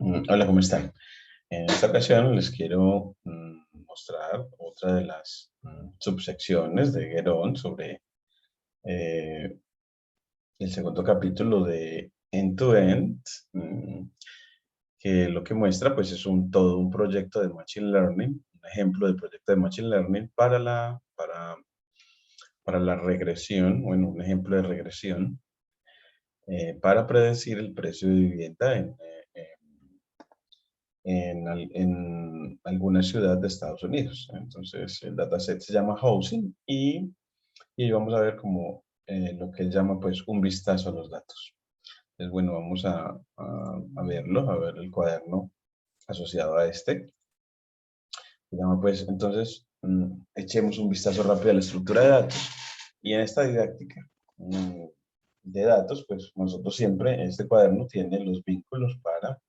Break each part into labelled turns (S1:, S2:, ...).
S1: Hola, ¿cómo están? En esta ocasión les quiero mostrar otra de las subsecciones de Get sobre eh, el segundo capítulo de End-to-End, mm, que lo que muestra pues es todo un proyecto de Machine Learning, un ejemplo de proyecto de Machine Learning para la regresión, bueno, un ejemplo de regresión para predecir el precio de vivienda en alguna ciudad de Estados Unidos. Entonces, el dataset se llama Housing y vamos a ver como lo que él llama pues un vistazo a los datos. Entonces, bueno, vamos a verlo, a ver el cuaderno asociado a este. Se llama pues, entonces, echemos un vistazo rápido a la estructura de datos. Y en esta didáctica de datos, pues nosotros siempre, este cuaderno tiene los vínculos para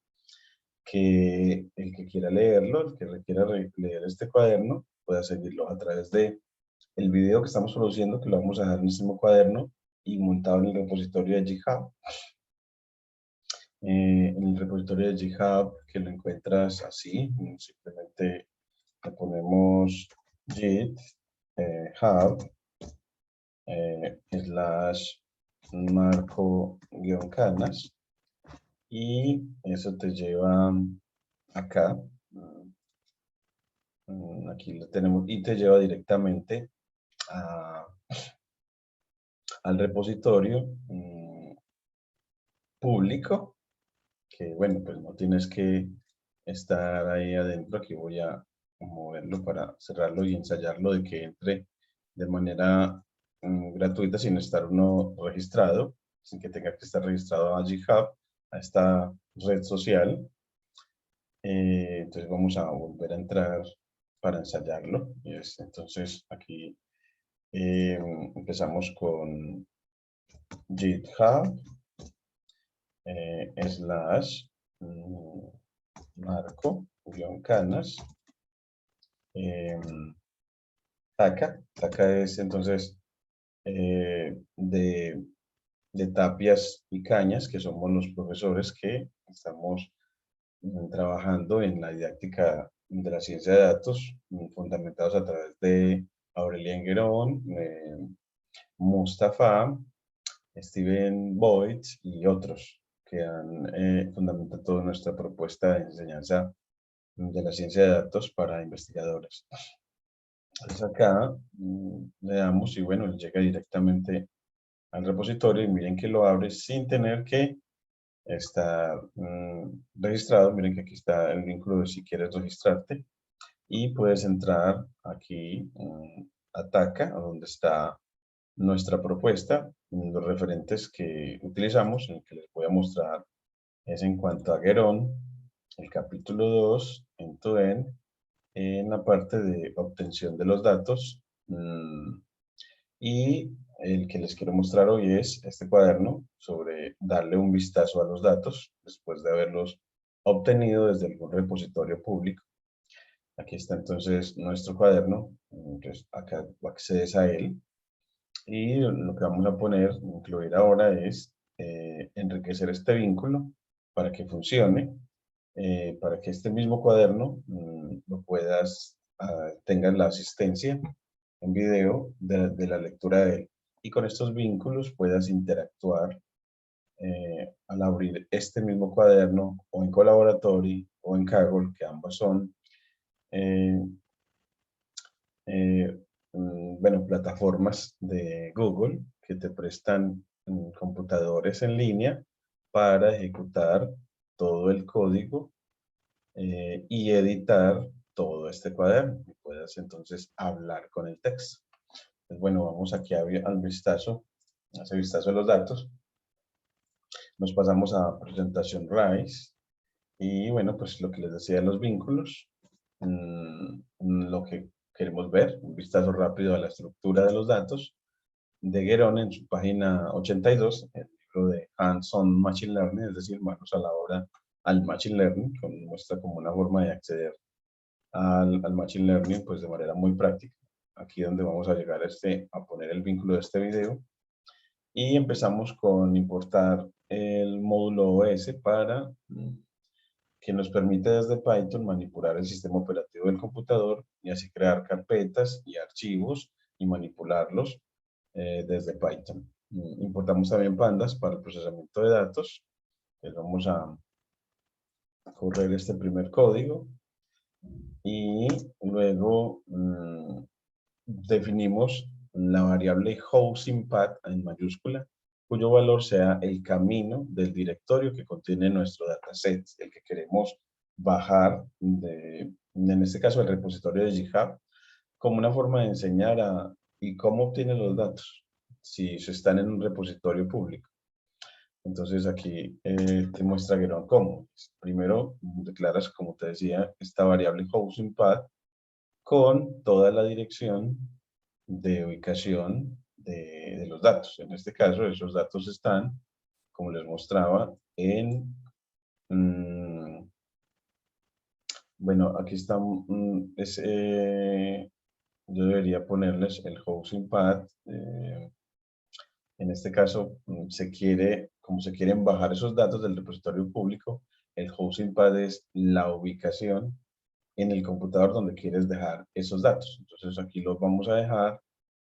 S1: que el que quiera leerlo, el que requiera leer este cuaderno, pueda seguirlo a través de el video que estamos produciendo, que lo vamos a dejar en este mismo cuaderno y montado en el repositorio de GitHub. En el repositorio de GitHub, que lo encuentras así, simplemente le ponemos git hub slash marco-canas y eso te lleva acá. Aquí lo tenemos y te lleva directamente a- al repositorio público, que bueno, pues no tienes que estar ahí adentro. Aquí voy a moverlo para cerrarlo y ensayarlo de que entre de manera gratuita sin estar uno registrado, sin que tenga que estar registrado a GitHub, a esta red social. Entonces vamos a volver a entrar para ensayarlo. Entonces aquí empezamos con GitHub slash Marco-Canas. Taca es entonces de Tapias y Cañas, que somos los profesores que estamos trabajando en la didáctica de la ciencia de datos, fundamentados a través de Aurelien Guerón, Mustafa, Steven Boyd y otros que han fundamentado toda nuestra propuesta de enseñanza de la ciencia de datos para investigadores. Entonces acá le damos y bueno, llega directamente al repositorio y miren que lo abre sin tener que estar registrado. Miren que aquí está el vínculo de si quieres registrarte y puedes entrar aquí, ataca, a donde está nuestra propuesta. Los referentes que utilizamos, en el que les voy a mostrar, es en cuanto a Guerón, el capítulo 2, end-to-end, en la parte de obtención de los datos. Y el que les quiero mostrar hoy es este cuaderno sobre darle un vistazo a los datos después de haberlos obtenido desde algún repositorio público. Aquí está entonces nuestro cuaderno, entonces acá accedes a él y lo que vamos a poner, incluir ahora es enriquecer este vínculo para que funcione, para que este mismo cuaderno lo puedas, tengas la asistencia en video de la lectura de él. Y con estos vínculos puedas interactuar al abrir este mismo cuaderno o en Collaboratory o en Kaggle, que ambos son eh, eh, bueno, plataformas de Google que te prestan computadores en línea para ejecutar todo el código y editar todo este cuaderno y puedas entonces hablar con el texto. Pues bueno, vamos aquí al vistazo, a ese vistazo de los datos. Nos pasamos a presentación RISE y bueno, pues lo que les decía de los vínculos, lo que queremos ver, un vistazo rápido a la estructura de los datos de Guerón en su página 82, el libro de Hands-on Machine Learning, es decir, manos a la obra al Machine Learning, que muestra como una forma de acceder al Machine Learning pues de manera muy práctica. Aquí donde vamos a llegar a poner el vínculo de este video y empezamos con importar el módulo OS para que nos permite desde Python manipular el sistema operativo del computador y así crear carpetas y archivos y manipularlos desde Python. Importamos también pandas para el procesamiento de datos. Vamos a correr este primer código y luego definimos la variable hostingPath en mayúscula, cuyo valor sea el camino del directorio que contiene nuestro dataset, el que queremos bajar, en este caso el repositorio de GitHub, como una forma de enseñar y cómo obtiene los datos, si se están en un repositorio público. Entonces aquí te muestra Gerón cómo. Primero declaras, como te decía, esta variable hostingPath con toda la dirección de ubicación de los datos. En este caso, esos datos están, como les mostraba, bueno, aquí está, yo debería ponerles el hosting path. En este caso, como se quieren bajar esos datos del repositorio público, el hosting path es la ubicación en el computador donde quieres dejar esos datos. Entonces aquí los vamos a dejar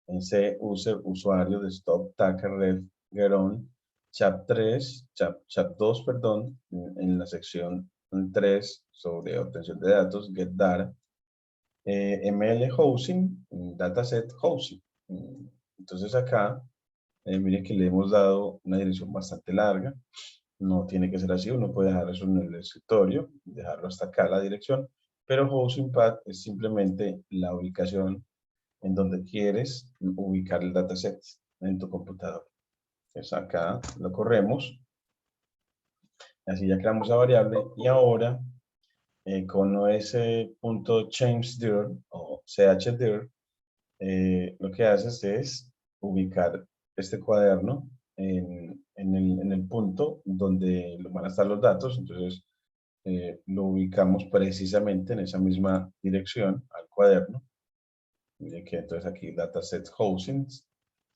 S1: en C user usuario desktop tacker ref geron chap 2, perdón, en la sección 3 sobre obtención de datos, get data, ml housing, dataset housing. Entonces acá, miren que le hemos dado una dirección bastante larga. No tiene que ser así, uno puede dejar eso en el escritorio, dejarlo hasta acá la dirección, pero hosting path es simplemente la ubicación en donde quieres ubicar el dataset en tu computador. Entonces acá lo corremos, así ya creamos la variable y ahora con os.changedir o chdir, lo que haces es ubicar este cuaderno en el punto donde van a estar los datos. Entonces lo ubicamos precisamente en esa misma dirección al cuaderno. Miren que entonces aquí dataset housings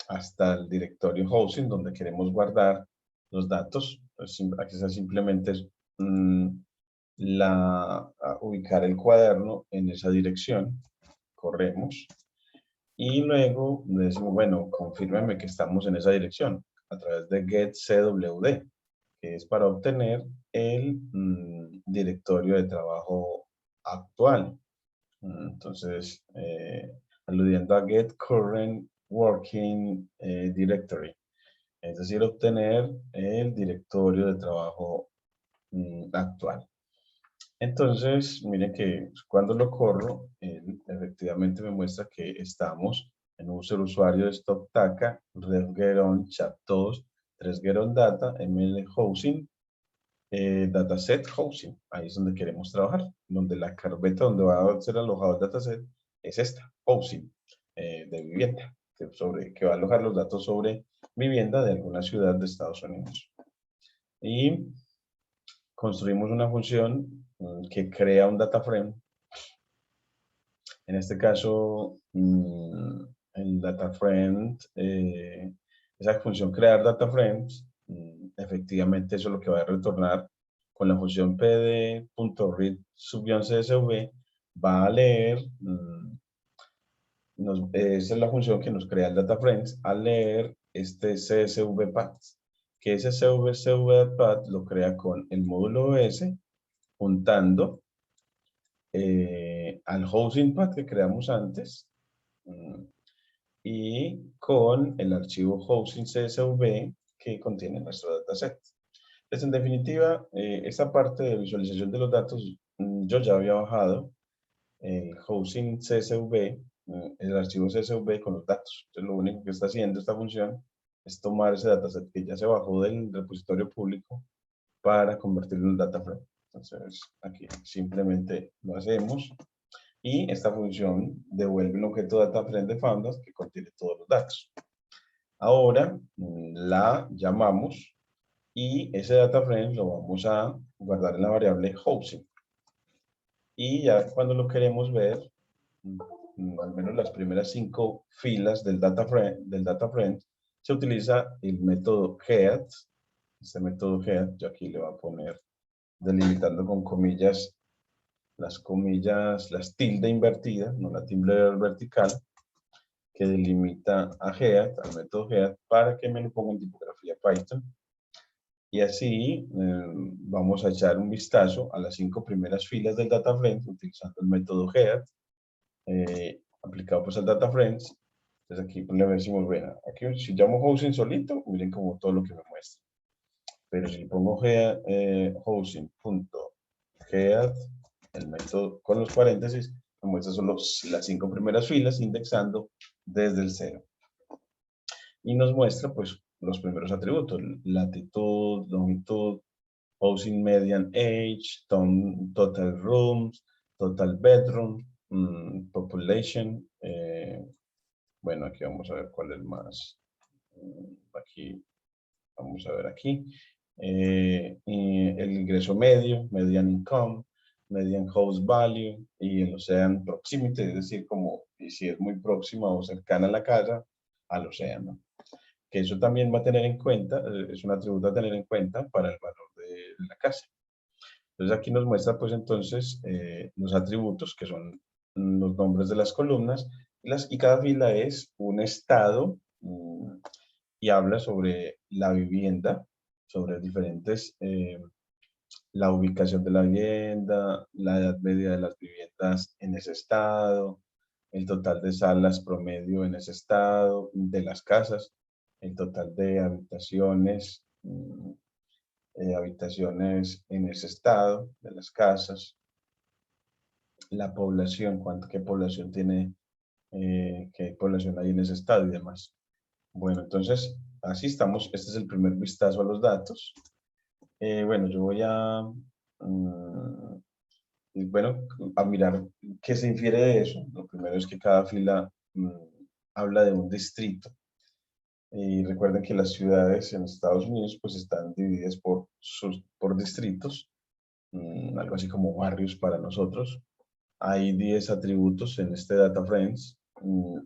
S1: hasta el directorio housing donde queremos guardar los datos. Entonces, aquí está simplemente ubicar el cuaderno en esa dirección. Corremos. Y luego le decimos, bueno, confírmeme que estamos en esa dirección a través de getCWD, que es para obtener el directorio de trabajo actual. Entonces, aludiendo a get current working directory, es decir, obtener el directorio de trabajo actual. Entonces, miren que cuando lo corro, efectivamente me muestra que estamos en user usuario de StockTaka, refgeron chat2, 3geron data, ml housing, dataset housing. Ahí es donde queremos trabajar, donde la carpeta donde va a ser alojado el dataset es esta, housing, de vivienda, que va a alojar los datos sobre vivienda de alguna ciudad de Estados Unidos. Y construimos una función que crea un data frame. En este caso, el data frame, esa función crear data frames, efectivamente eso es lo que va a retornar con la función pd.read_csv, va a leer, esa es la función que nos crea el data frames, a leer este csv path, que ese csv path lo crea con el módulo s juntando al hosting path que creamos antes y con el archivo hosting csv que contiene nuestro dataset. Entonces, en definitiva, esta parte de visualización de los datos, yo ya había bajado el hosting csv, el archivo csv con los datos. Entonces, lo único que está haciendo esta función es tomar ese dataset que ya se bajó del repositorio público para convertirlo en data frame. Entonces, aquí simplemente lo hacemos y esta función devuelve un objeto data frame de Pandas que contiene todos los datos. Ahora la llamamos y ese data frame lo vamos a guardar en la variable housing. Y ya cuando lo queremos ver, al menos las primeras 5 filas del data frame, se utiliza el método head. Este método head, yo aquí le voy a poner delimitando con comillas, las tilde invertida, no la tilde vertical, que delimita a Head, al método Head, para que me lo ponga en tipografía Python. Y así vamos a echar un vistazo a las 5 primeras filas del data frame utilizando el método Head, aplicado pues al data frames. Entonces aquí le decimos, bueno, aquí si llamo housing solito, miren como todo lo que me muestra. Pero si pongo housing.head, el método con los paréntesis, me muestra solo las 5 primeras filas indexando desde el 0. Y nos muestra pues los primeros atributos, latitud, longitud, housing median age, total rooms, total bedroom, population. Bueno, aquí vamos a ver cuál es más. Aquí, vamos a ver aquí. Y el ingreso medio, median income, median house value y el océano proximity, es decir, como si es muy próxima o cercana a la casa, al océano. Que eso también va a tener en cuenta, es un atributo a tener en cuenta para el valor de la casa. Entonces aquí nos muestra pues entonces los atributos que son los nombres de las columnas y cada fila es un estado y habla sobre la vivienda, sobre diferentes, la ubicación de la vivienda, la edad media de las viviendas en ese estado, el total de salas promedio en ese estado, de las casas, el total de habitaciones, habitaciones en ese estado, de las casas, la población, qué población tiene, qué población hay en ese estado y demás. Bueno, entonces, así estamos. Este es el primer vistazo a los datos. Bueno, yo voy a, bueno, a mirar qué se infiere de eso. Lo primero es que cada fila habla de un distrito. Y recuerden que las ciudades en Estados Unidos pues están divididas por distritos, algo así como barrios para nosotros. Hay 10 atributos en este data frames,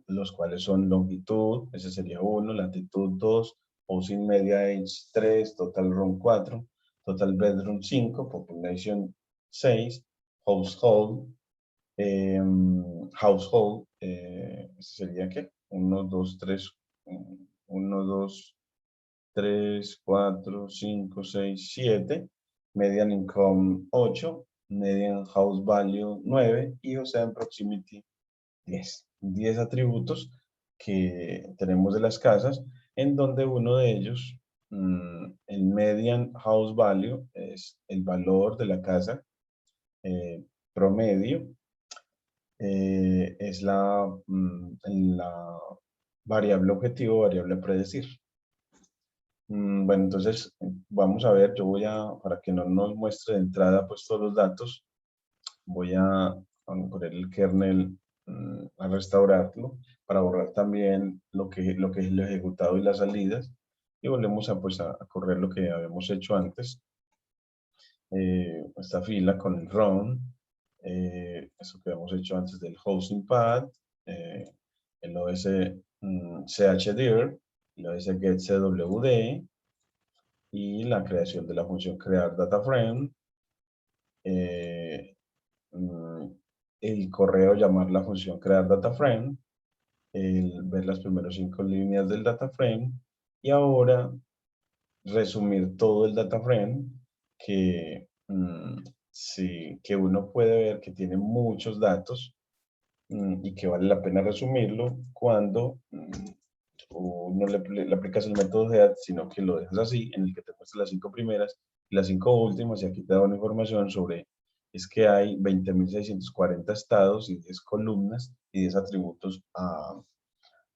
S1: los cuales son longitud, ese sería 1, latitud 2, housing media age 3, total room 4, total bedroom 5, population 6, household, ¿este sería qué? 1, 2, 3, 1, 2, 3, 4, 5, 6, 7, median income 8, median house value 9 y ocean proximity 10. 10 atributos que tenemos de las casas, en donde uno de ellos, el median house value, es el valor de la casa promedio, es la variable objetivo, variable a predecir. Bueno, entonces vamos a ver, para que no nos muestre de entrada pues todos los datos, voy a poner el kernel a restaurarlo para borrar también lo que es el ejecutado y las salidas y volvemos a correr lo que habíamos hecho antes. Esta fila con el run, eso que habíamos hecho antes del hosting pad, el OS chdir, el OS getCWD, y la creación de la función crear data frame, el correo llamar la función crear data frame, el ver las primeras 5 líneas del data frame y ahora resumir todo el data frame que, sí, que uno puede ver que tiene muchos datos y que vale la pena resumirlo cuando no le aplicas el método de head, sino que lo dejas así, en el que te muestra las 5 primeras y las 5 últimas, y aquí te da una información sobre, es que hay 20.640 estados y 10 columnas y 10 atributos a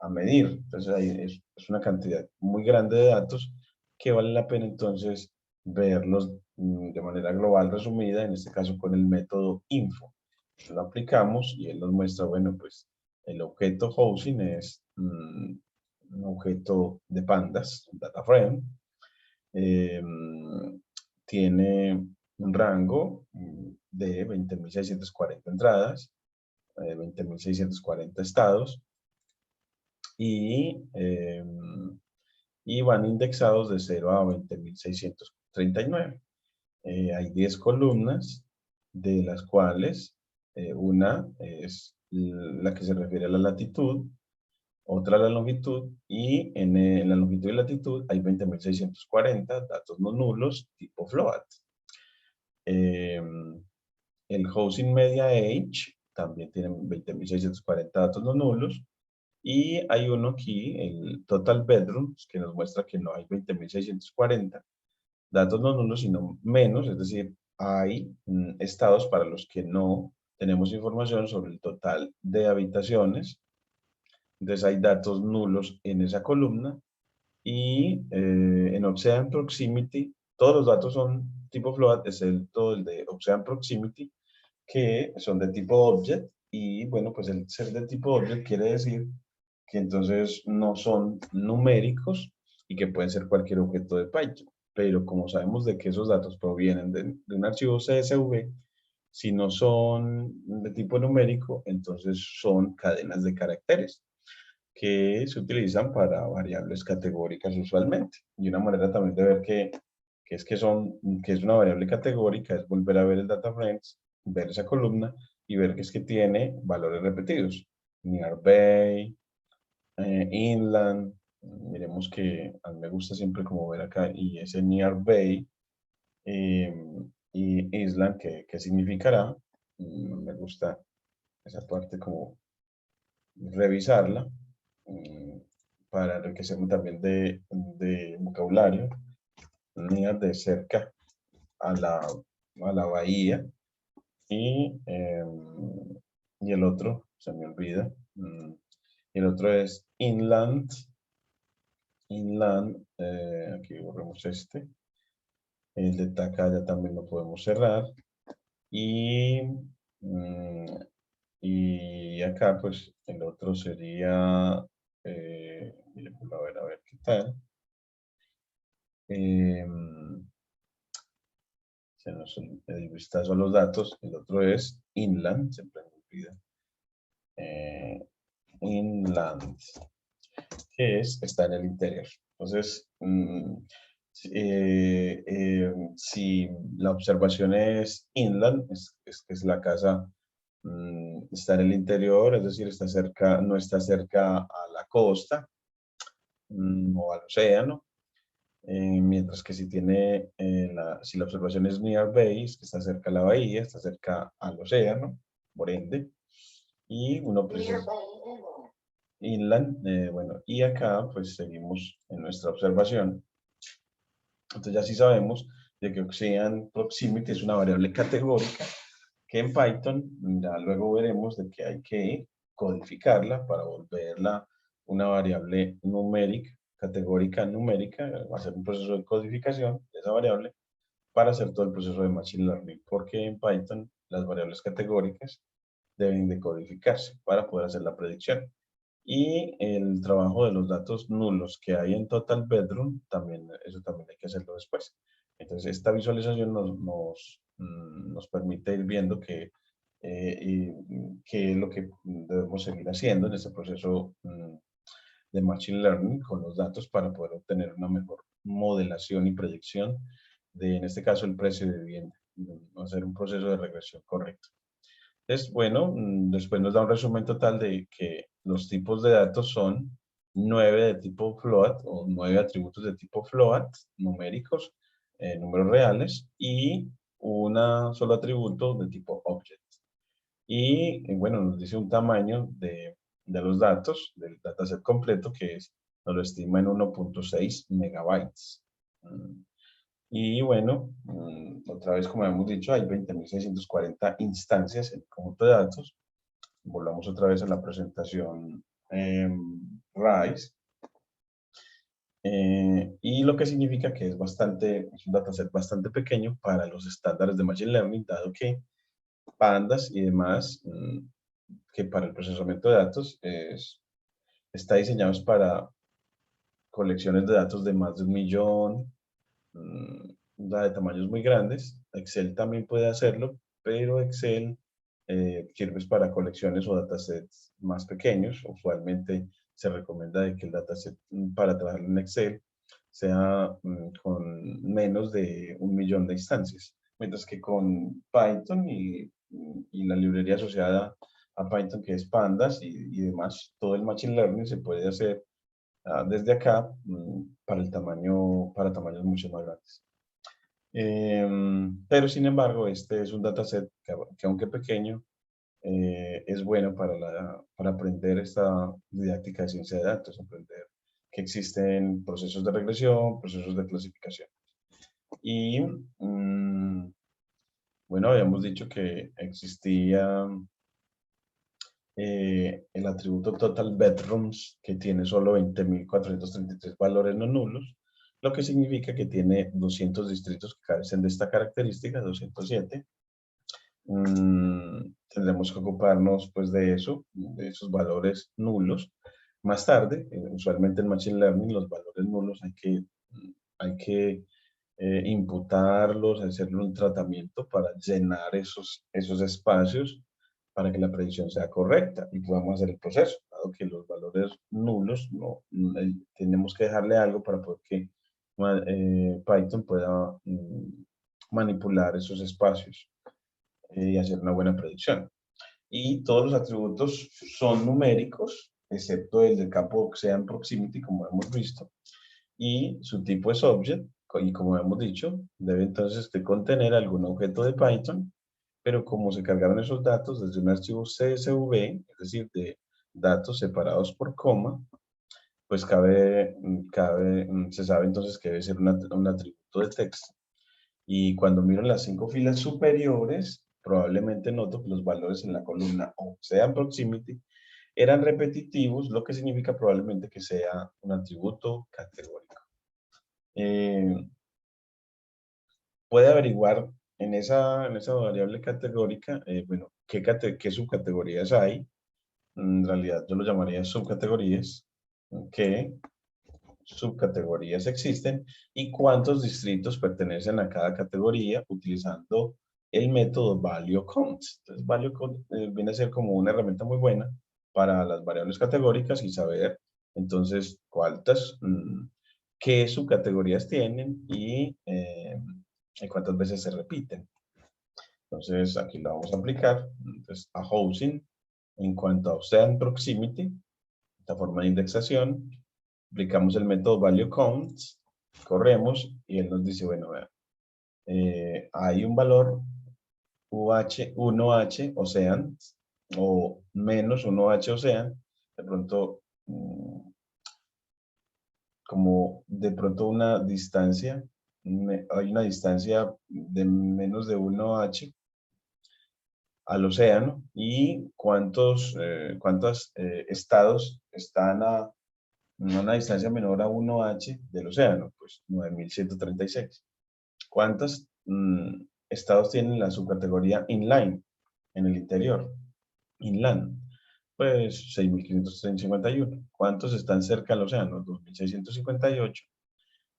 S1: medir. Entonces ahí es una cantidad muy grande de datos que vale la pena entonces verlos de manera global resumida, en este caso con el método info. Lo aplicamos y él nos muestra, bueno, pues el objeto housing es un objeto de pandas, un data frame, eh, tiene un rango de 20.640 entradas, 20.640 estados y, y van indexados de 0 a 20.639. hay 10 columnas, de las cuales una es la que se refiere a la latitud, otra a la longitud, y en la longitud y latitud hay 20.640 datos no nulos tipo float. El Housing Media Age también tiene 20.640 datos no nulos. Y hay uno aquí, el Total Bedrooms, que nos muestra que no hay 20.640 datos no nulos, sino menos, es decir, hay estados para los que no tenemos información sobre el total de habitaciones. Entonces hay datos nulos en esa columna. Y en Ocean Proximity, todos los datos son tipo float, excepto el de Ocean Proximity, que son de tipo object. Y bueno, pues el ser de tipo object quiere decir que entonces no son numéricos y que pueden ser cualquier objeto de Python. Pero como sabemos de que esos datos provienen de un archivo CSV, si no son de tipo numérico, entonces son cadenas de caracteres que se utilizan para variables categóricas usualmente. Y una manera también de ver que es una variable categórica es volver a ver el data frames, ver esa columna y ver que es que tiene valores repetidos. Nearby, inland, miremos que a mí me gusta siempre como ver acá, y ese nearby y island, ¿qué significará? Me gusta esa parte como revisarla mm, para enriquecerme también de vocabulario, near de cerca a la bahía, y, y el otro, se me olvida, y el otro es inland. Inland, aquí borremos este. El de Taka ya también lo podemos cerrar. Y, mm, y acá, pues, el otro sería, miremos a ver qué tal. Se nos el vistazo a los datos. El otro es inland, siempre me olvida. Inland, que está en el interior. Entonces, si la observación es inland, es que es la casa, está en el interior, es decir, está cerca, no está cerca a la costa o al océano. Mientras que si la observación es near base, que está cerca a la bahía, está cerca al océano, por ende, y uno precisa inland, bueno, y acá pues seguimos en nuestra observación. Entonces ya sí sabemos de que Ocean Proximity es una variable categórica que en Python ya luego veremos de que hay que codificarla para volverla una variable numérica, categórica numérica, va a ser un proceso de codificación de esa variable para hacer todo el proceso de Machine Learning, porque en Python las variables categóricas deben de codificarse para poder hacer la predicción. Y el trabajo de los datos nulos que hay en Total Bedroom, también, eso también hay que hacerlo después. Entonces, esta visualización nos permite ir viendo qué es lo que debemos seguir haciendo en este proceso de Machine Learning con los datos para poder obtener una mejor modelación y predicción de, en este caso, el precio de vivienda. Hacer un proceso de regresión correcto. Es bueno, después nos da un resumen total de que los tipos de datos son 9 de tipo float o 9 atributos de tipo float, numéricos, números reales, y un solo atributo de tipo object. Y bueno, nos dice un tamaño de los datos, del dataset completo, nos lo estima en 1.6 megabytes. Y bueno, otra vez, como hemos dicho, hay 20.640 instancias en el conjunto de datos. Volvamos otra vez a la presentación RISE. Y lo que significa que es un dataset bastante pequeño para los estándares de Machine Learning, dado que Pandas y demás, que para el procesamiento de datos está diseñado para colecciones de datos de más de 1.000.000, de tamaños muy grandes. Excel también puede hacerlo, pero Excel sirve para colecciones o datasets más pequeños. Usualmente se recomienda de que el dataset para trabajar en Excel sea con menos de 1.000.000 de instancias. Mientras que con Python y la librería asociada a Python, que es Pandas y demás, todo el Machine Learning se puede hacer desde acá para tamaños mucho más grandes. Pero sin embargo, este es un dataset que aunque pequeño, es bueno para aprender esta didáctica de ciencia de datos, aprender que existen procesos de regresión, procesos de clasificación. Y bueno, habíamos dicho que existía el atributo total bedrooms, que tiene solo 20.433 valores no nulos, lo que significa que tiene 200 distritos que carecen de esta característica, 207. Tendremos que ocuparnos pues de eso, de esos valores nulos. Más tarde, usualmente en Machine Learning, los valores nulos hay que imputarlos, hacerle un tratamiento para llenar esos espacios para que la predicción sea correcta y podamos hacer el proceso. Dado que los valores nulos, tenemos que dejarle algo para poder que Python pueda manipular esos espacios y hacer una buena predicción. Y todos los atributos son numéricos, excepto el del campo Ocean Proximity, como hemos visto, y su tipo es object, y como hemos dicho, debe entonces contener algún objeto de Python, pero como se cargaron esos datos desde un archivo CSV, es decir, de datos separados por coma, pues se sabe entonces que debe ser un atributo de texto. Y cuando miro las 5 filas superiores, probablemente noto que los valores en la columna Ocean Proximity eran repetitivos, lo que significa probablemente que sea un atributo categórico. Puede averiguar en esa variable categórica, bueno, qué subcategorías hay. En realidad yo lo llamaría subcategorías. ¿Qué subcategorías existen y cuántos distritos pertenecen a cada categoría utilizando el método value count? Entonces, value count viene a ser como una herramienta muy buena para las variables categóricas y saber entonces qué subcategorías tienen y cuántas veces se repiten. Entonces, aquí lo vamos a aplicar. Entonces, a housing, en cuanto a Ocean Proximity, esta forma de indexación, aplicamos el método value count, corremos y él nos dice, bueno, vean, hay un valor UH, 1H Ocean o menos 1H Ocean, de pronto como de pronto una distancia, hay una distancia de menos de 1H al océano y cuántos estados están a una distancia menor a 1H del océano, pues 9.136. ¿Cuántos estados tienen la subcategoría inline en el interior? Inland, pues 6.551. ¿Cuántos están cerca al océano? 2.658.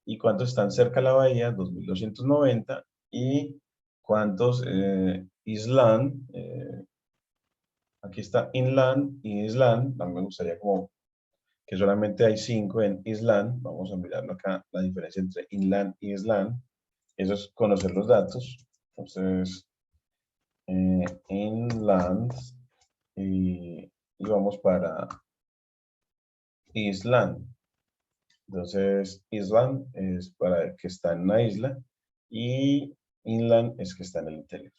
S1: ¿Y cuántos están cerca a la bahía? 2.290. ¿Y cuántos island? Aquí está inland y island. A mí me gustaría como que solamente hay 5 en island. Vamos a mirarlo acá, la diferencia entre inland y island. Eso es conocer los datos. Entonces, inland y vamos para island. Entonces, island es para el que está en una isla y inland es que está en el interior.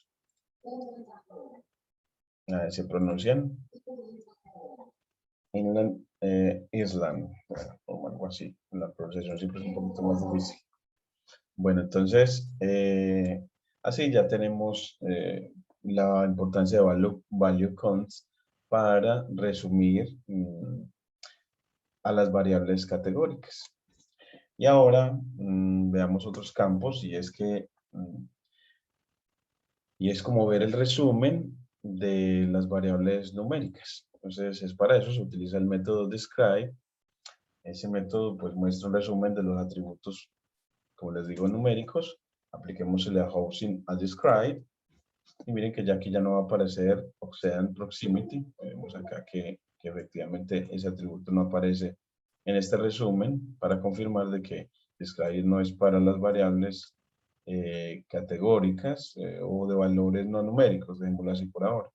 S1: Se pronuncian inland, island, o algo así. La pronunciación siempre es un poquito más difícil. Bueno, entonces, así ya tenemos la importancia de value counts para resumir a las variables categóricas. Y ahora veamos otros campos y es como ver el resumen de las variables numéricas. Entonces, es para eso se utiliza el método describe. Ese método pues muestra un resumen de los atributos, como les digo, numéricos. Apliquémosle a housing a describe. Y miren que ya aquí ya no va a aparecer Ocean Proximity. Vemos acá que efectivamente ese atributo no aparece en este resumen para confirmar de que Describe no es para las variables categóricas o de valores no numéricos, dejémoslo así por ahora.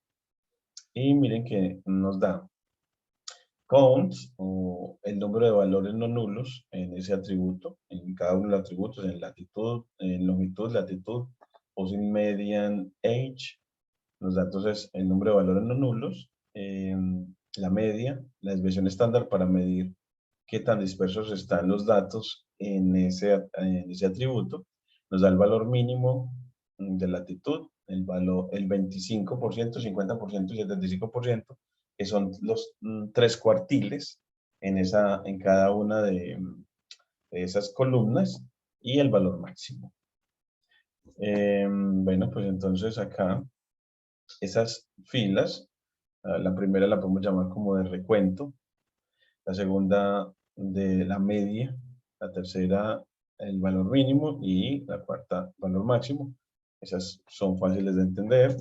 S1: Y miren que nos da count, o el número de valores no nulos en ese atributo, en cada uno de los atributos, en latitud, en longitud, latitud, posing median, age. Nos da entonces el número de valores no nulos, la media, la desviación estándar para medir qué tan dispersos están los datos en ese atributo. Nos da el valor mínimo de latitud, el valor, el 25%, 50% y 75%, que son los 3 cuartiles en cada una de esas columnas, y el valor máximo. Bueno, pues entonces acá, esas filas, la primera la podemos llamar como de recuento, la segunda de la media, la tercera el valor mínimo y la cuarta valor máximo. Esas son fáciles de entender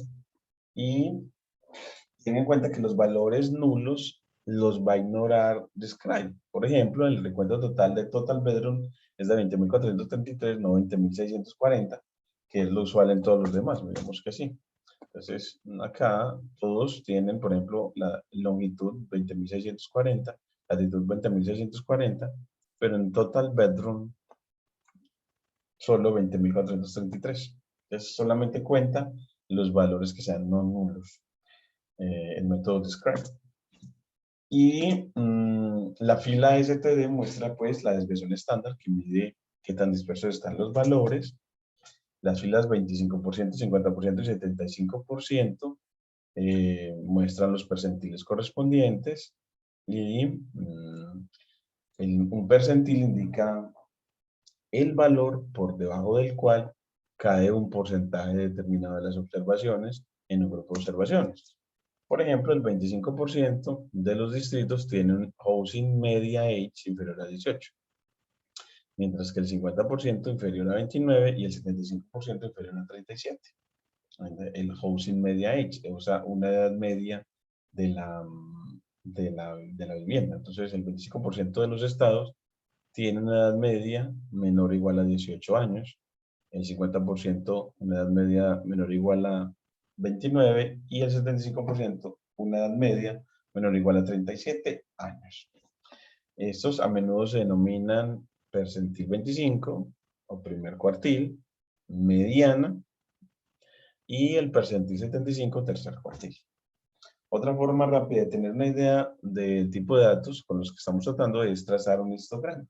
S1: y ten en cuenta que los valores nulos los va a ignorar Describe. Por ejemplo, el recuento total de Total Bedroom es de 20.433, no 20.640, que es lo usual en todos los demás, miremos que sí. Entonces, acá todos tienen, por ejemplo, la longitud 20.640, latitud 20.640, pero en Total Bedroom solo 20.433. Entonces, solamente cuenta los valores que sean no nulos. El método Describe. Y la fila STD muestra pues la desviación estándar que mide qué tan dispersos están los valores. Las filas 25%, 50% y 75% muestran los percentiles correspondientes y un percentil indica el valor por debajo del cual cae un porcentaje determinado de las observaciones en un grupo de observaciones. Por ejemplo, el 25% de los distritos tienen un housing media age inferior a 18, mientras que el 50% inferior a 29 y el 75% inferior a 37. El housing media age, o sea, una edad media de la vivienda. Entonces, el 25% de los estados tienen una edad media menor o igual a 18 años, el 50% una edad media menor o igual a 29 y el 75% una edad media menor o igual a 37 años. Estos a menudo se denominan percentil 25 o primer cuartil, mediana, y el percentil 75, tercer cuartil. Otra forma rápida de tener una idea del tipo de datos con los que estamos tratando es trazar un histograma.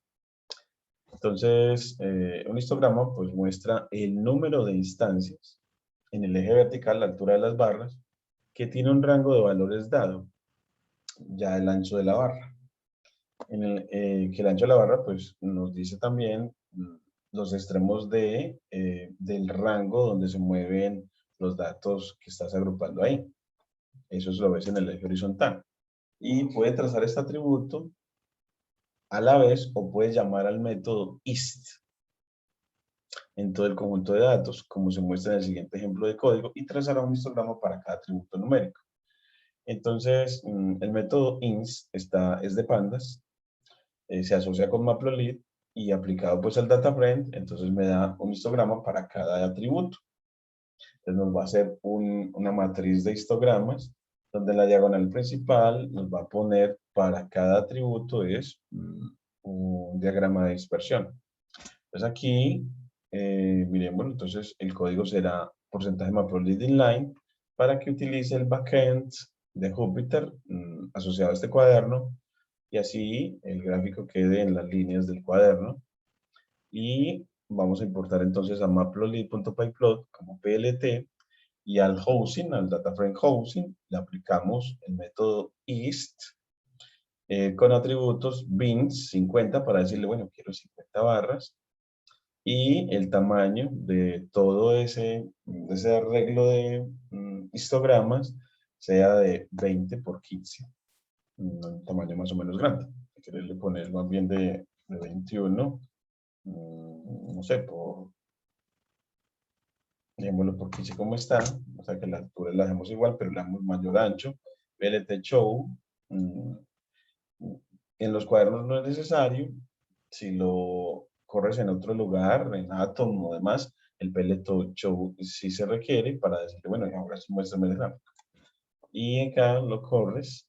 S1: Entonces, un histograma pues muestra el número de instancias en el eje vertical, la altura de las barras, que tiene un rango de valores dado, ya el ancho de la barra. Que el ancho de la barra pues nos dice también los extremos del rango donde se mueven los datos que estás agrupando ahí. Eso lo ves en el eje horizontal. Y puede trazar este atributo a la vez o puedes llamar al método IST en todo el conjunto de datos, como se muestra en el siguiente ejemplo de código, y trazará un histograma para cada atributo numérico. Entonces, el método INST es de pandas, se asocia con Matplotlib y aplicado pues al DataFrame, entonces me da un histograma para cada atributo. Entonces nos va a hacer una matriz de histogramas, donde la diagonal principal nos va a poner para cada atributo es un diagrama de dispersión. Entonces aquí, miremos, entonces el código será porcentaje Matplotlib inline para que utilice el backend de Jupyter asociado a este cuaderno y así el gráfico quede en las líneas del cuaderno. Y vamos a importar entonces a matplotlib.pyplot como PLT y al housing, al DataFrame housing, le aplicamos el método IST con atributos bins 50 para decirle, bueno, quiero 50 barras y el tamaño de todo ese arreglo de histogramas sea de 20 por 15, un tamaño más o menos grande. Quererle poner más bien de 21, no sé, dejémoslo por 15 como está, o sea que la altura la dejemos igual, pero le damos mayor ancho, PLT show, en los cuadernos no es necesario, si lo corres en otro lugar, en Atom o demás, el PLT Show sí se requiere para decirle, bueno, ahora sí muéstrame el gráfico. Y acá lo corres.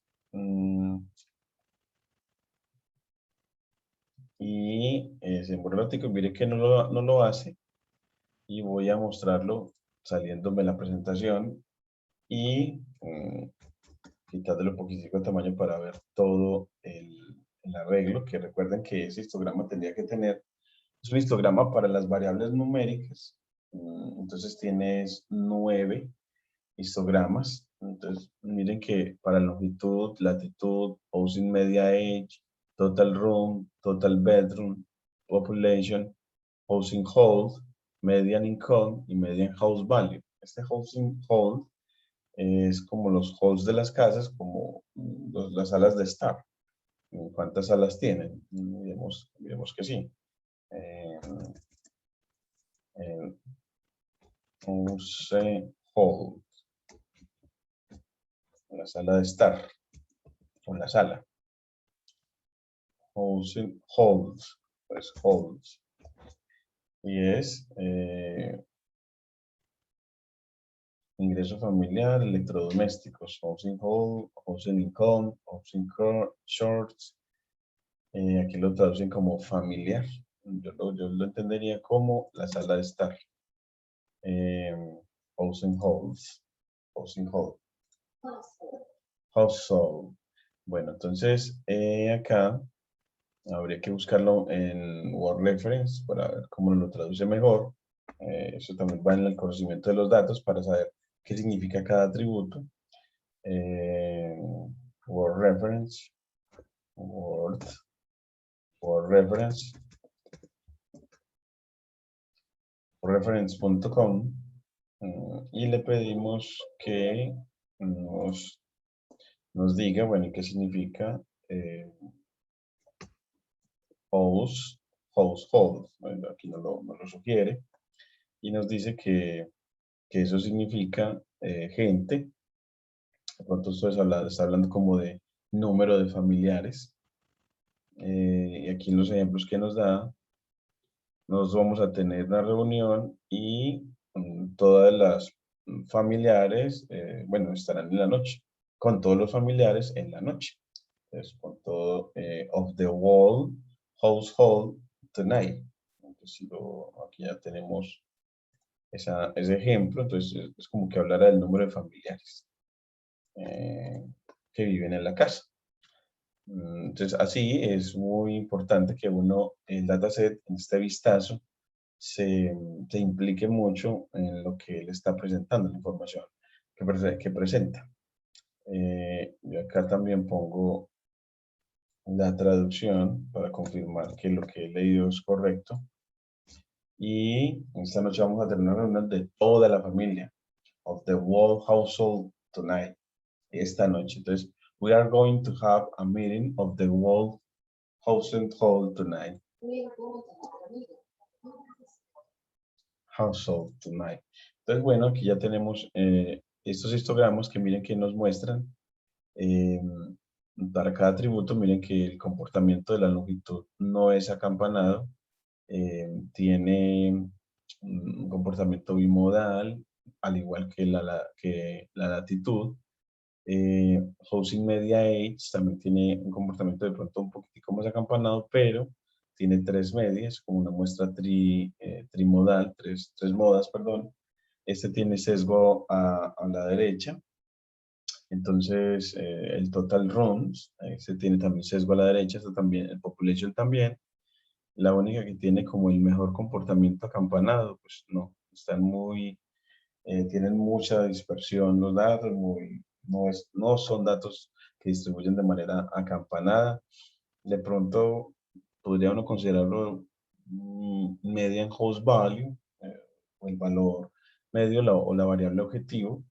S1: Y se demora un ratico, mire que no lo hace. Y voy a mostrarlo saliéndome la presentación y quitándole un poquitico de tamaño para ver todo el arreglo, que recuerden que ese histograma tendría que tener, es un histograma para las variables numéricas, entonces tienes 9 histogramas, entonces miren que para longitud, latitud, housing media age, total room, total bedroom, population, housing hold, median income y median house value. Este housing hold es como los halls de las casas, como las salas de estar. ¿Cuántas salas tienen? Miremos que sí. House hold, la sala de estar, o la sala. Housing holds, pues holds. Y es ingreso familiar, electrodomésticos, housing hold, housing income, housing shorts. Aquí lo traducen como familiar. Yo lo entendería como la sala de estar. Housing holds, housing hold. Household. Bueno, entonces acá habría que buscarlo en Word Reference para ver cómo lo traduce mejor. Eso también va en el conocimiento de los datos para saber qué significa cada atributo. Word Reference. Word Reference. Reference.com. Y le pedimos que nos diga, bueno, qué significa household. Bueno, aquí no lo sugiere. Y nos dice que eso significa gente. De pronto esto está hablando como de número de familiares. Y aquí en los ejemplos que nos da, nos vamos a tener una reunión y todas las familiares, bueno, estarán en la noche, con todos los familiares en la noche. Entonces, con todo of the whole household tonight. Entonces, aquí ya tenemos ese ejemplo, entonces es como que hablara del número de familiares que viven en la casa. Entonces, así es muy importante que uno, el dataset, en este vistazo, se implique mucho en lo que él está presentando, la información que presenta. Y acá también pongo la traducción para confirmar que lo que he leído es correcto. Y esta noche vamos a tener una reunión de toda la familia, of the whole household tonight, esta noche. Entonces, we are going to have a meeting of the whole household tonight. Household tonight. Entonces, bueno, aquí ya tenemos estos histogramas que miren que nos muestran para cada atributo. Miren que el comportamiento de la longitud no es acampanado, tiene un comportamiento bimodal, al igual que la latitud. Housing Media Age también tiene un comportamiento de pronto un poquitico más acampanado, pero tiene 3 medias, como una muestra trimodal, tres modas, perdón. Este tiene sesgo a la derecha. Entonces, el Total Rooms, este tiene también sesgo a la derecha, este también, el Population también. La única que tiene como el mejor comportamiento acampanado, pues no, están tienen mucha dispersión los datos, no son datos que distribuyen de manera acampanada. De pronto podría uno considerarlo median host value, o el valor medio o la variable objetivo.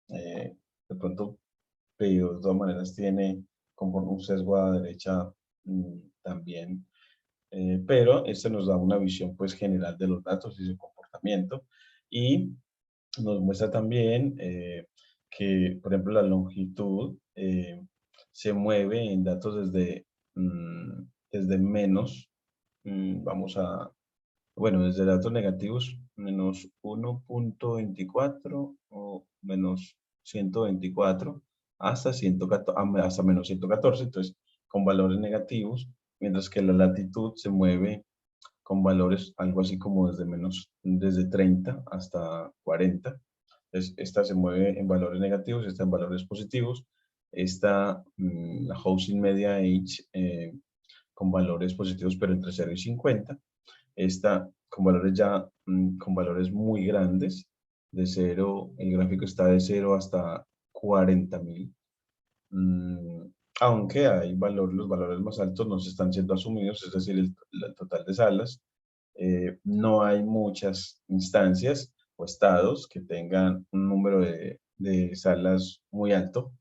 S1: De pronto, pero de todas maneras tiene como un sesgo a la derecha también. Pero este nos da una visión pues general de los datos y su comportamiento. Y nos muestra también que, por ejemplo, la longitud se mueve en datos desde menos, vamos a Bueno, desde datos negativos, menos 1.24 o menos 124 hasta 114, hasta menos 114, entonces con valores negativos, mientras que la latitud se mueve con valores algo así como desde 30 hasta 40. Entonces, esta se mueve en valores negativos, esta en valores positivos. Esta, la Housing Media Age, con valores positivos, pero entre 0 y 50. Esta con valores ya, con valores muy grandes, de 0, el gráfico está de 0 hasta 40.000. Aunque hay los valores más altos no se están siendo asumidos, es decir, el total de salas. No hay muchas instancias o estados que tengan un número de salas muy alto.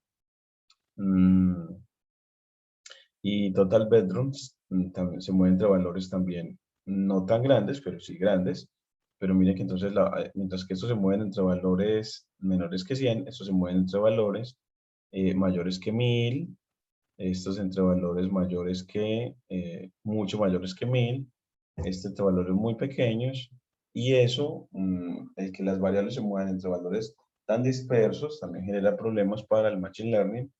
S1: Y total bedrooms también se mueve entre valores también no tan grandes, pero sí grandes. Pero mire que entonces, mientras que estos se mueven entre valores menores que 100, estos se mueven entre valores mayores que 1000, estos entre valores mayores que, mucho mayores que 1000, este entre valores muy pequeños, y eso, el que las variables se muevan entre valores tan dispersos, también genera problemas para el Machine Learning,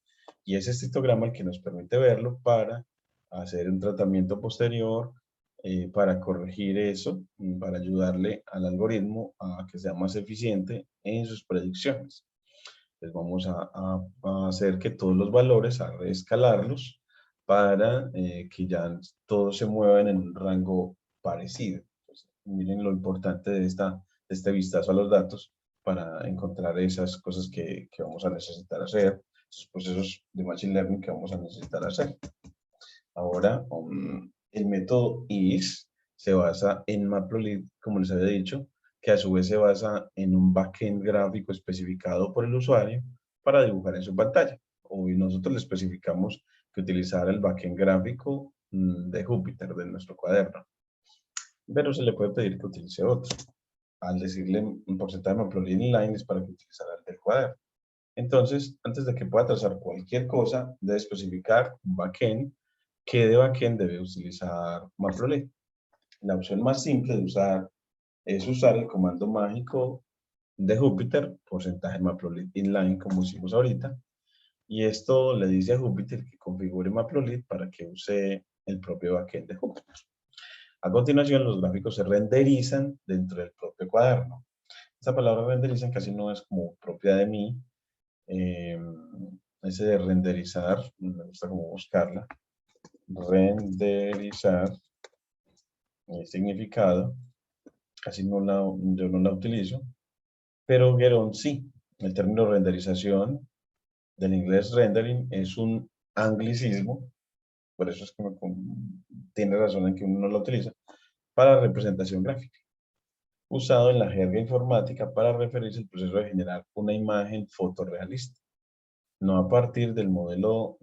S1: y es este histograma el que nos permite verlo para hacer un tratamiento posterior, para corregir eso, para ayudarle al algoritmo a que sea más eficiente en sus predicciones. Entonces vamos a hacer que todos los valores, a reescalarlos para que ya todos se muevan en un rango parecido. Entonces, miren lo importante de este vistazo a los datos para encontrar esas cosas que vamos a necesitar hacer, esos procesos de Machine Learning que vamos a necesitar hacer. Ahora, el método IS se basa en Matplotlib, como les había dicho, que a su vez se basa en un backend gráfico especificado por el usuario para dibujar en su pantalla. Hoy nosotros le especificamos que utilizara el backend gráfico de Jupyter, de nuestro cuaderno, pero se le puede pedir que utilice otro. Al decirle un porcentaje de Matplotlib inline es para que utilizara el del cuaderno. Entonces, antes de que pueda trazar cualquier cosa, debe especificar un backend. ¿Qué de backend debe utilizar Matplotlib? La opción más simple de usar es usar el comando mágico de Jupyter, porcentaje Matplotlib inline, como hicimos ahorita. Y esto le dice a Jupyter que configure Matplotlib para que use el propio backend de Jupyter. A continuación, los gráficos se renderizan dentro del propio cuaderno. Esta palabra renderizan casi no es como propia de mí. Ese de renderizar, me gusta como buscarla. Renderizar, significado, casi yo no la utilizo, pero Geron sí. El término renderización, del inglés rendering, es un anglicismo, por eso es que tiene razón en que uno no lo utiliza, para representación gráfica, usado en la jerga informática para referirse al proceso de generar una imagen fotorrealista. No a partir del modelo,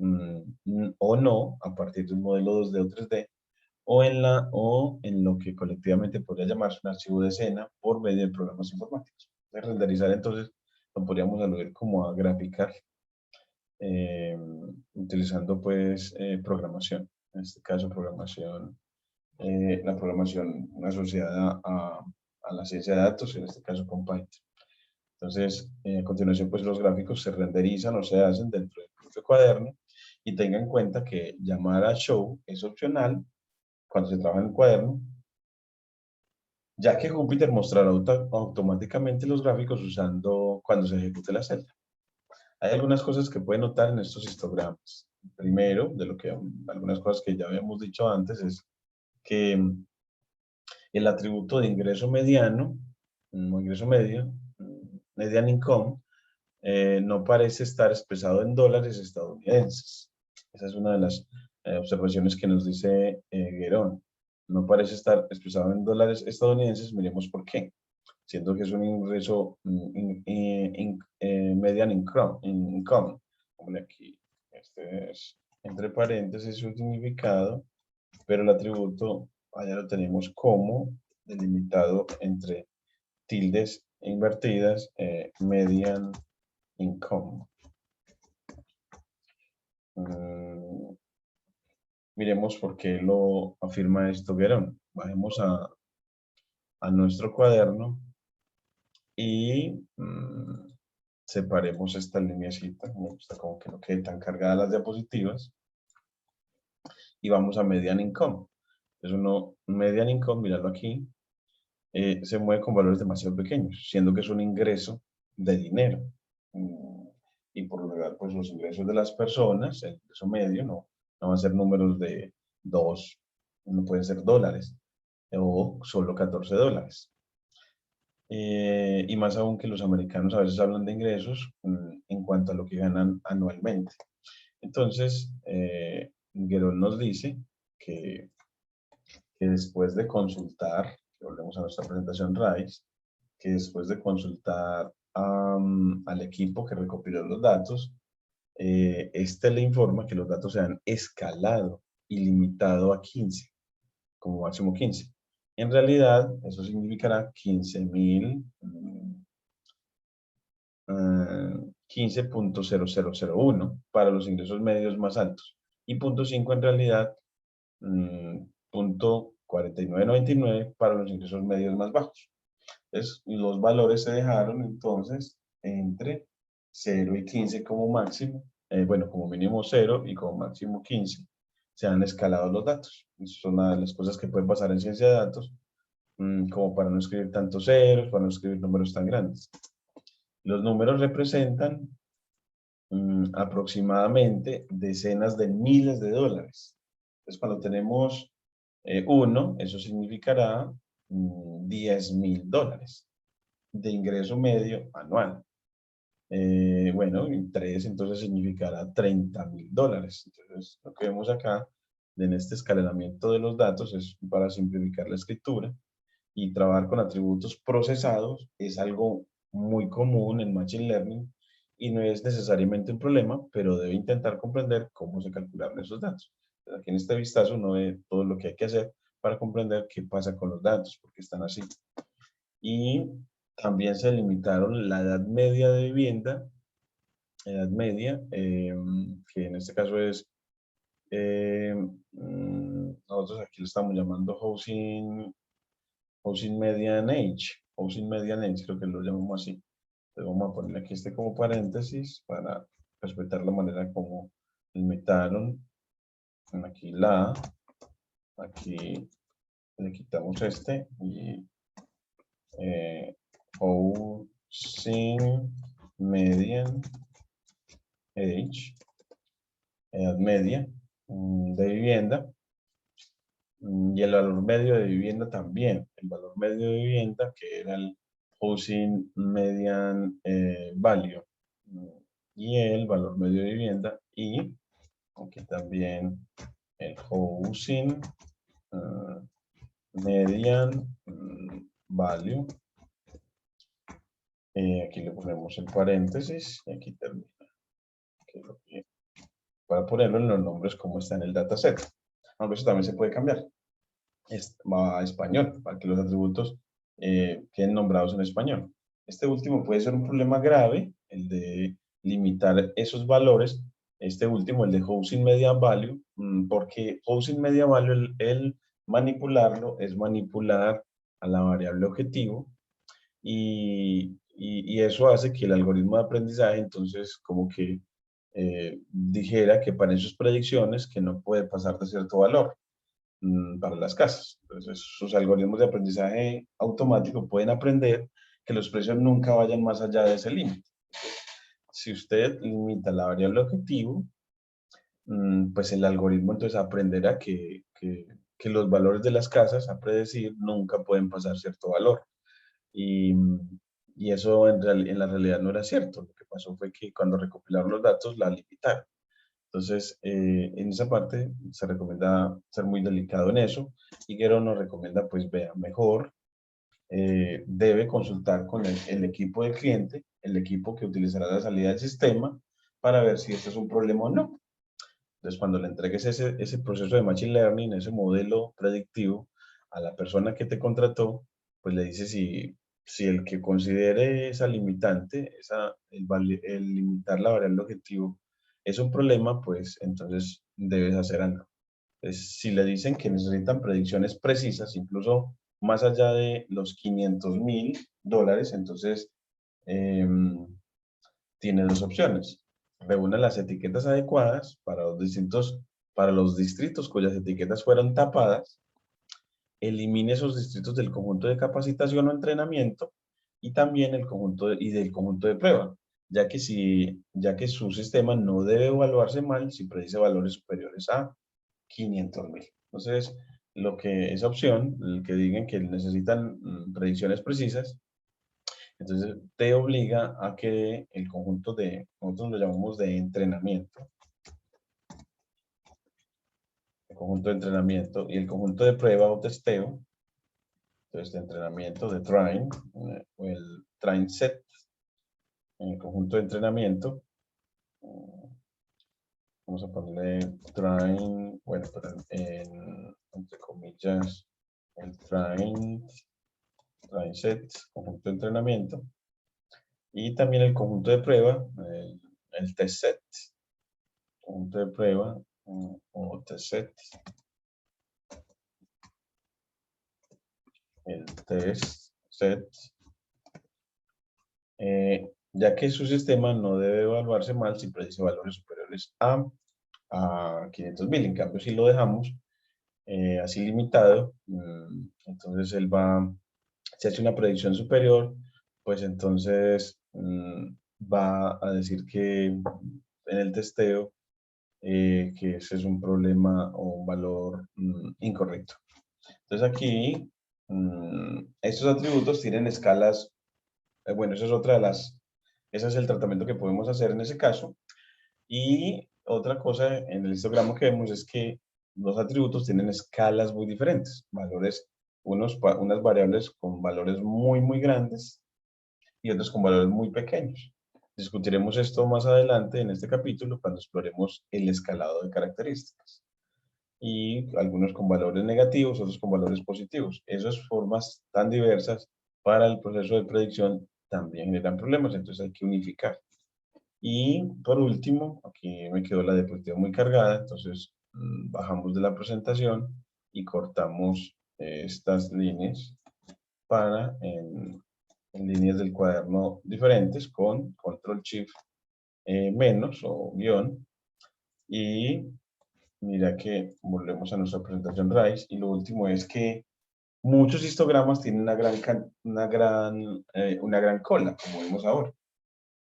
S1: o no a partir de un modelo 2D o 3D, o en lo que colectivamente podría llamarse un archivo de escena por medio de programas informáticos. De renderizar, entonces, lo podríamos aludir como a graficar, eh, utilizando pues programación, en este caso programación, la programación asociada a la ciencia de datos, en este caso con Python. Entonces, a continuación, pues los gráficos se renderizan o se hacen dentro del propio cuaderno, y tenga en cuenta que llamar a show es opcional cuando se trabaja en el cuaderno, ya que Jupyter mostrará automáticamente los gráficos usando cuando se ejecute la celda. Hay algunas cosas que pueden notar en estos histogramas. Primero, algunas cosas que ya habíamos dicho antes, es que el atributo de ingreso mediano, o ingreso medio, median income, no parece estar expresado en dólares estadounidenses. Esa es una de las observaciones que nos dice Guerón. No parece estar expresado en dólares estadounidenses, miremos por qué. Siendo que es un ingreso median income. Como aquí, este es entre paréntesis su significado, pero el atributo allá lo tenemos como delimitado entre tildes invertidas, median income. Miremos por qué lo afirma esto Guerón. Bajemos a nuestro cuaderno y separemos esta lineacita. Me gusta como que no quede tan cargada las diapositivas. Y vamos a Median Income. Es Median Income, míralo aquí, se mueve con valores demasiado pequeños, siendo que es un ingreso de dinero. Y por lo general, pues los ingresos de las personas, el ingreso medio, no van a ser números de 2, no pueden ser dólares, o solo $14. Y más aún que los americanos a veces hablan de ingresos en cuanto a lo que ganan anualmente. Entonces, Guerol nos dice que después de consultar, volvemos a nuestra presentación RAIS, que después de consultar al equipo que recopiló los datos, este le informa que los datos se han escalado y limitado a 15, como máximo 15. En realidad, eso significará 15.0001 para los ingresos medios más altos y 0.5 en realidad, 0.4999 para los ingresos medios más bajos. Entonces, los valores se dejaron entonces entre 0 y 15 como máximo, bueno, como mínimo 0 y como máximo 15. Se han escalado los datos. Eso es una de las cosas que puede pasar en ciencia de datos, como para no escribir tantos ceros, para no escribir números tan grandes. Los números representan aproximadamente decenas de miles de dólares. Entonces, cuando tenemos 1, eso significará $10.000 de ingreso medio anual. Bueno, y 3 entonces significará $30.000. Entonces, lo que vemos acá en este escalonamiento de los datos es para simplificar la escritura, y trabajar con atributos procesados es algo muy común en Machine Learning y no es necesariamente un problema, pero debe intentar comprender cómo se calculan esos datos. Aquí en este vistazo uno ve todo lo que hay que hacer para comprender qué pasa con los datos, por qué están así. Y también se limitaron la edad media de vivienda, edad media, que en este caso es, nosotros aquí lo estamos llamando Housing Median Age, creo que lo llamamos así. Entonces vamos a poner aquí este como paréntesis para respetar la manera como limitaron. Aquí aquí le quitamos este y Housing Median Age, edad media de vivienda. Y el valor medio de vivienda también. El valor medio de vivienda, que era el Housing Median Value. Y el valor medio de vivienda. Y aquí también el Housing Median Value. Aquí le ponemos el paréntesis y aquí termina. Para ponerlo en los nombres como está en el dataset. Aunque eso también se puede cambiar. Va a español, para que los atributos queden nombrados en español. Este último puede ser un problema grave, el de limitar esos valores. Este último, el de Housing Median Value, porque Housing Median Value, el manipularlo es manipular a la variable objetivo y eso hace que el algoritmo de aprendizaje entonces como que dijera que para sus predicciones que no puede pasar de cierto valor para las casas. Entonces, sus algoritmos de aprendizaje automático pueden aprender que los precios nunca vayan más allá de ese límite. Si usted limita la variable objetivo, pues el algoritmo entonces aprenderá que los valores de las casas a predecir nunca pueden pasar cierto valor. Y eso en la realidad no era cierto. Lo que pasó fue que cuando recopilaron los datos la limitaron. Entonces, en esa parte se recomienda ser muy delicado en eso. Y Guerol nos recomienda, pues vea, mejor debe consultar con el equipo del cliente, el equipo que utilizará la salida del sistema, para ver si esto es un problema o no. Entonces, cuando le entregues ese proceso de Machine Learning, ese modelo predictivo a la persona que te contrató, pues le dices si el que considere esa limitante, el limitar la variable objetivo, es un problema, pues entonces debes hacer algo. Entonces, si le dicen que necesitan predicciones precisas, incluso más allá de los $500,000, entonces tiene dos opciones. Reúna las etiquetas adecuadas para los distritos cuyas etiquetas fueron tapadas, elimine esos distritos del conjunto de capacitación o entrenamiento y también del conjunto de prueba, ya que su sistema no debe evaluarse mal si predice valores superiores a 500,000. Entonces, esa opción, el que digan que necesitan predicciones precisas, entonces te obliga a que el conjunto nosotros lo llamamos de entrenamiento, el conjunto de entrenamiento y el conjunto de prueba o testeo, entonces de entrenamiento, de train, o el train set, en el conjunto de entrenamiento, vamos a ponerle train, bueno, pero entre comillas, el train set, conjunto de entrenamiento, y también el conjunto de prueba, el test set, conjunto de prueba o test set, el test set, ya que su sistema no debe evaluarse mal si predice valores superiores a 500,000. En cambio, si lo dejamos así limitado, entonces si hace una predicción superior, pues entonces va a decir que en el testeo que ese es un problema o un valor incorrecto. Entonces aquí, estos atributos tienen escalas, bueno, esa es ese es el tratamiento que podemos hacer en ese caso. Y otra cosa en el histograma que vemos es que los atributos tienen escalas muy diferentes, unas variables con valores muy, muy grandes y otras con valores muy pequeños. Discutiremos esto más adelante en este capítulo cuando exploremos el escalado de características. Y algunos con valores negativos, otros con valores positivos. Esas formas tan diversas para el proceso de predicción también generan problemas, entonces hay que unificar. Y por último, aquí me quedó la diapositiva muy cargada, entonces bajamos de la presentación y cortamos estas líneas para en líneas del cuaderno diferentes con Control Shift menos o guión. Y mira que volvemos a nuestra presentación raíz. Y lo último es que muchos histogramas tienen una gran cola, como vemos ahora.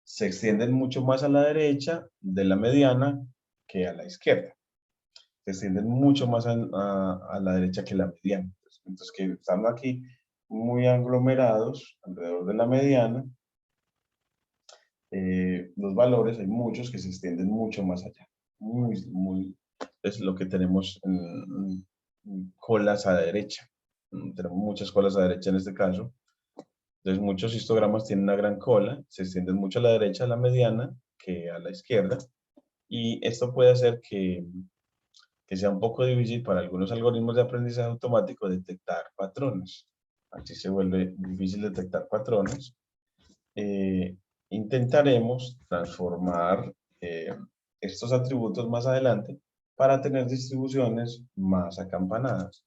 S1: Se extienden mucho más a la derecha de la mediana que a la izquierda. Se extienden mucho más a la derecha que la mediana. Entonces, que están aquí muy aglomerados alrededor de la mediana, los valores, hay muchos que se extienden mucho más allá. Es lo que tenemos en colas a la derecha. Tenemos muchas colas a la derecha en este caso. Entonces, muchos histogramas tienen una gran cola, se extienden mucho a la derecha, a la mediana, que a la izquierda. Y esto puede hacer que sea un poco difícil para algunos algoritmos de aprendizaje automático detectar patrones. Así se vuelve difícil detectar patrones. Intentaremos transformar estos atributos más adelante para tener distribuciones más acampanadas.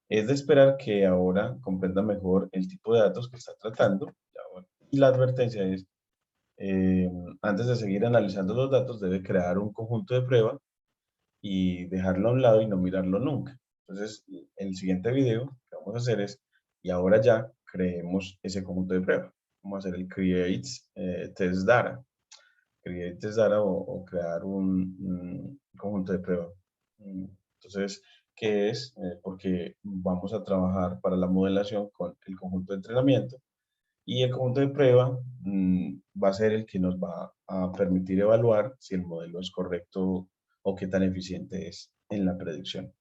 S1: Es de esperar que ahora comprenda mejor el tipo de datos que está tratando. Y la advertencia es, antes de seguir analizando los datos, debe crear un conjunto de prueba y dejarlo a un lado y no mirarlo nunca. Entonces, el siguiente video que vamos a hacer es, y ahora ya creemos ese conjunto de prueba. Vamos a hacer el create test data. Create test data o crear un conjunto de prueba. Entonces, ¿qué es? Porque vamos a trabajar para la modelación con el conjunto de entrenamiento y el conjunto de prueba va a ser el que nos va a permitir evaluar si el modelo es correcto o qué tan eficiente es en la predicción.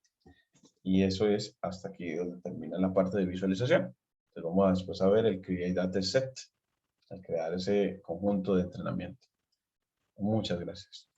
S1: Y eso es hasta aquí donde termina la parte de visualización. Entonces vamos después a ver el Create Data Set, al crear ese conjunto de entrenamiento. Muchas gracias.